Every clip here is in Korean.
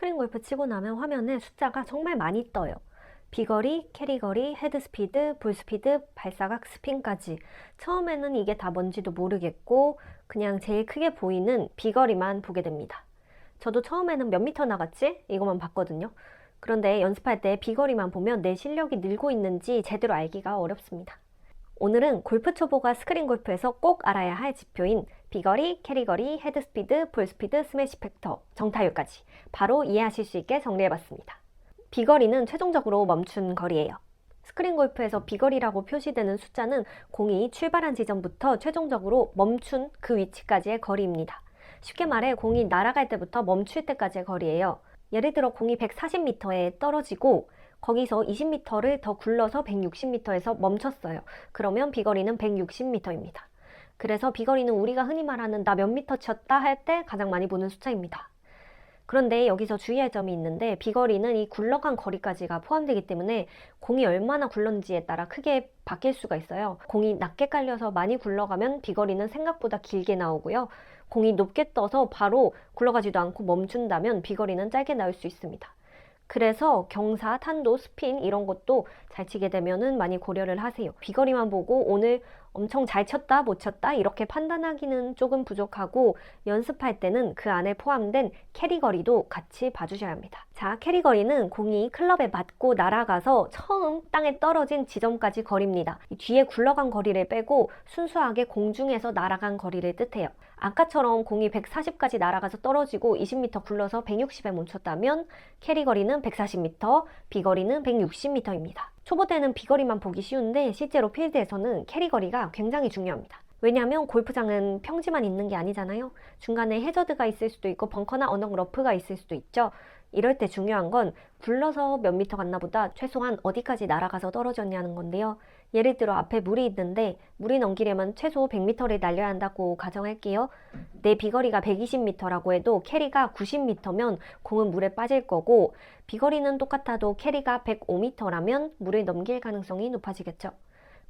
스크린 골프 치고 나면 화면에 숫자가 정말 많이 떠요. 비거리, 캐리거리, 헤드스피드, 볼스피드, 발사각, 스핀까지. 처음에는 이게 다 뭔지도 모르겠고 그냥 제일 크게 보이는 비거리만 보게 됩니다. 저도 처음에는 몇 미터 나갔지? 이것만 봤거든요. 그런데 연습할 때 비거리만 보면 내 실력이 늘고 있는지 제대로 알기가 어렵습니다. 오늘은 골프 초보가 스크린 골프에서 꼭 알아야 할 지표인 비거리, 캐리거리, 헤드스피드, 볼스피드, 스매시 팩터, 정타율까지 바로 이해하실 수 있게 정리해봤습니다. 비거리는 최종적으로 멈춘 거리예요. 스크린 골프에서 비거리라고 표시되는 숫자는 공이 출발한 지점부터 최종적으로 멈춘 그 위치까지의 거리입니다. 쉽게 말해 공이 날아갈 때부터 멈출 때까지의 거리예요. 예를 들어 공이 140m에 떨어지고 거기서 20m를 더 굴러서 160m에서 멈췄어요. 그러면 비거리는 160m입니다. 그래서 비거리는 우리가 흔히 말하는 나 몇 미터 쳤다 할 때 가장 많이 보는 숫자입니다. 그런데 여기서 주의할 점이 있는데 비거리는 이 굴러간 거리까지가 포함되기 때문에 공이 얼마나 굴렀는지에 따라 크게 바뀔 수가 있어요. 공이 낮게 깔려서 많이 굴러가면 비거리는 생각보다 길게 나오고요. 공이 높게 떠서 바로 굴러가지도 않고 멈춘다면 비거리는 짧게 나올 수 있습니다. 그래서 경사, 탄도, 스핀 이런 것도 잘 치게 되면은 많이 고려를 하세요. 비거리만 보고 오늘 엄청 잘 쳤다, 못 쳤다 이렇게 판단하기는 조금 부족하고 연습할 때는 그 안에 포함된 캐리거리도 같이 봐주셔야 합니다. 자, 캐리거리는 공이 클럽에 맞고 날아가서 처음 땅에 떨어진 지점까지 거리입니다. 뒤에 굴러간 거리를 빼고 순수하게 공중에서 날아간 거리를 뜻해요. 아까처럼 공이 140까지 날아가서 떨어지고 20m 굴러서 160에 멈췄다면 캐리거리는 140m, 비거리는 160m입니다. 초보 때는 비거리만 보기 쉬운데 실제로 필드에서는 캐리거리가 굉장히 중요합니다. 왜냐하면 골프장은 평지만 있는 게 아니잖아요. 중간에 해저드가 있을 수도 있고 벙커나 언덕 러프가 있을 수도 있죠. 이럴 때 중요한 건 굴러서 몇 미터 갔나 보다 최소한 어디까지 날아가서 떨어졌냐는 건데요. 예를 들어 앞에 물이 있는데 물이 넘기려면 최소 100m를 날려야 한다고 가정할게요. 내 비거리가 120m라고 해도 캐리가 90m면 공은 물에 빠질 거고 비거리는 똑같아도 캐리가 105m라면 물을 넘길 가능성이 높아지겠죠.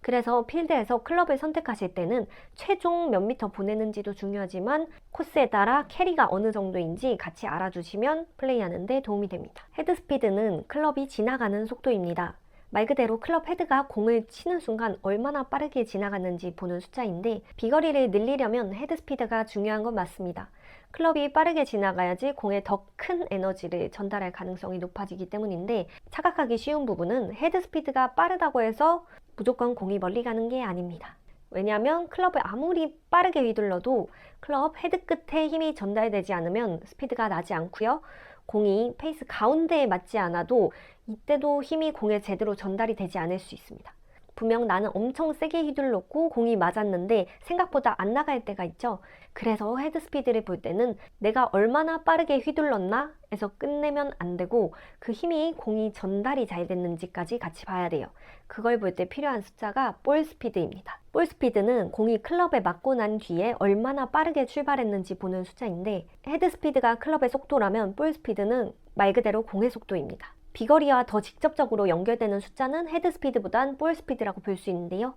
그래서 필드에서 클럽을 선택하실 때는 최종 몇 미터 보내는지도 중요하지만 코스에 따라 캐리가 어느 정도인지 같이 알아주시면 플레이하는 데 도움이 됩니다. 헤드스피드는 클럽이 지나가는 속도입니다. 말 그대로 클럽 헤드가 공을 치는 순간 얼마나 빠르게 지나갔는지 보는 숫자인데 비거리를 늘리려면 헤드스피드가 중요한 건 맞습니다. 클럽이 빠르게 지나가야지 공에 더 큰 에너지를 전달할 가능성이 높아지기 때문인데 착각하기 쉬운 부분은 헤드스피드가 빠르다고 해서 무조건 공이 멀리 가는 게 아닙니다. 왜냐하면 클럽을 아무리 빠르게 휘둘러도 클럽 헤드 끝에 힘이 전달되지 않으면 스피드가 나지 않고요. 공이 페이스 가운데에 맞지 않아도 이때도 힘이 공에 제대로 전달이 되지 않을 수 있습니다. 분명 나는 엄청 세게 휘둘렀고 공이 맞았는데 생각보다 안 나갈 때가 있죠. 그래서 헤드스피드를 볼 때는 내가 얼마나 빠르게 휘둘렀나 에서 끝내면 안 되고 그 힘이 공이 전달이 잘 됐는지까지 같이 봐야 돼요. 그걸 볼 때 필요한 숫자가 볼 스피드입니다. 볼 스피드는 공이 클럽에 맞고 난 뒤에 얼마나 빠르게 출발했는지 보는 숫자인데 헤드스피드가 클럽의 속도라면 볼 스피드는 말 그대로 공의 속도입니다. 비거리와 더 직접적으로 연결되는 숫자는 헤드스피드보단 볼 스피드라고 볼 수 있는데요.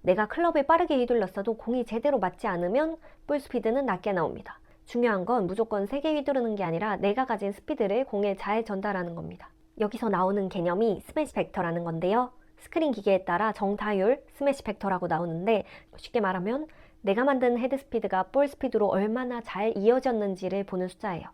내가 클럽을 빠르게 휘둘렀어도 공이 제대로 맞지 않으면 볼 스피드는 낮게 나옵니다. 중요한 건 무조건 세게 휘두르는 게 아니라 내가 가진 스피드를 공에 잘 전달하는 겁니다. 여기서 나오는 개념이 스매시 팩터라는 건데요. 스크린 기계에 따라 정타율, 스매시 팩터라고 나오는데 쉽게 말하면 내가 만든 헤드스피드가 볼 스피드로 얼마나 잘 이어졌는지를 보는 숫자예요.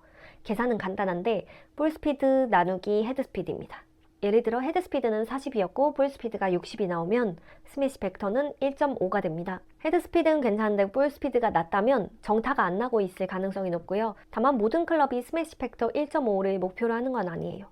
계산은 간단한데 볼 스피드 나누기 헤드 스피드입니다. 예를 들어 헤드 스피드는 40이었고 볼 스피드가 60이 나오면 스매시 팩터는 1.5가 됩니다. 헤드 스피드는 괜찮은데 볼 스피드가 낮다면 정타가 안 나고 있을 가능성이 높고요. 다만 모든 클럽이 스매시 팩터 1.5를 목표로 하는 건 아니에요.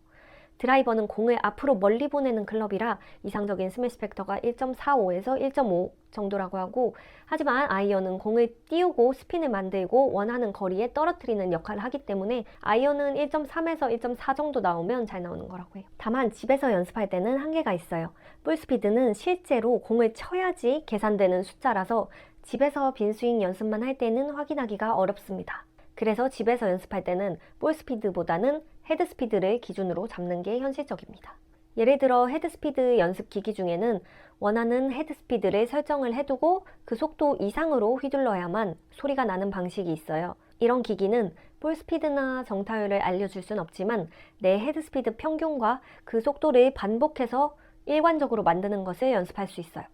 드라이버는 공을 앞으로 멀리 보내는 클럽이라 이상적인 스매시 팩터가 1.45에서 1.5 정도라고 하고 하지만 아이언은 공을 띄우고 스핀을 만들고 원하는 거리에 떨어뜨리는 역할을 하기 때문에 아이언은 1.3에서 1.4 정도 나오면 잘 나오는 거라고 해요. 다만 집에서 연습할 때는 한계가 있어요. 볼 스피드는 실제로 공을 쳐야지 계산되는 숫자라서 집에서 빈스윙 연습만 할 때는 확인하기가 어렵습니다. 그래서 집에서 연습할 때는 볼 스피드보다는 헤드 스피드를 기준으로 잡는 게 현실적입니다. 예를 들어 헤드 스피드 연습 기기 중에는 원하는 헤드 스피드를 설정을 해두고 그 속도 이상으로 휘둘러야만 소리가 나는 방식이 있어요. 이런 기기는 볼스피드나 정타율을 알려줄 순 없지만 내 헤드스피드 평균과 그 속도를 반복해서 일관적으로 만드는 것을 연습할 수 있어요.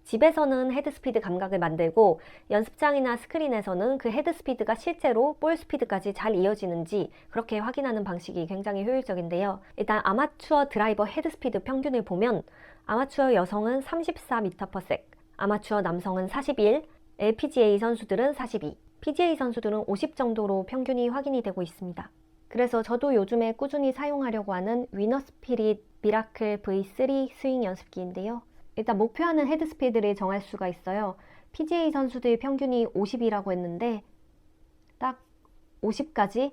집에서는 헤드스피드 감각을 만들고 연습장이나 스크린에서는 그 헤드스피드가 실제로 볼스피드까지 잘 이어지는지 그렇게 확인하는 방식이 굉장히 효율적인데요. 일단 아마추어 드라이버 헤드스피드 평균을 보면 아마추어 여성은 34m/s, 아마추어 남성은 41, LPGA 선수들은 42, PGA 선수들은 50 정도로 평균이 확인이 되고 있습니다. 그래서 저도 요즘에 꾸준히 사용하려고 하는 위너스피릿 미라클 V3 스윙 연습기인데요. 일단 목표하는 헤드스피드를 정할 수가 있어요. PGA 선수들 평균이 50이라고 했는데 딱 50까지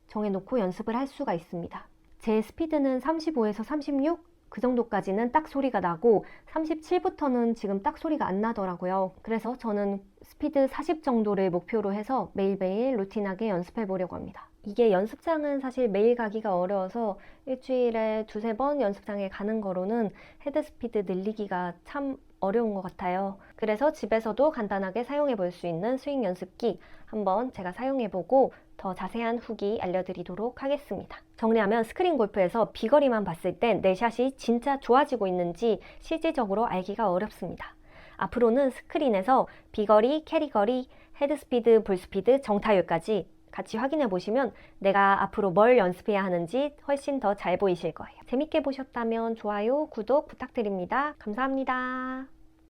정해놓고 연습을 할 수가 있습니다. 제 스피드는 35에서 36? 그 정도까지는 딱 소리가 나고 37부터는 지금 딱 소리가 안 나더라고요. 그래서 저는 스피드 40 정도를 목표로 해서 매일매일 루틴하게 연습해 보려고 합니다. 이게 연습장은 사실 매일 가기가 어려워서 일주일에 두세 번 연습장에 가는 거로는 헤드 스피드 늘리기가 참 어려운 것 같아요. 그래서 집에서도 간단하게 사용해 볼 수 있는 스윙 연습기 한번 제가 사용해 보고 더 자세한 후기 알려드리도록 하겠습니다. 정리하면 스크린 골프에서 비거리만 봤을 땐 내 샷이 진짜 좋아지고 있는지 실질적으로 알기가 어렵습니다. 앞으로는 스크린에서 비거리, 캐리거리, 헤드스피드, 볼스피드, 정타율까지 같이 확인해 보시면 내가 앞으로 뭘 연습해야 하는지 훨씬 더 잘 보이실 거예요. 재밌게 보셨다면 좋아요, 구독 부탁드립니다. 감사합니다.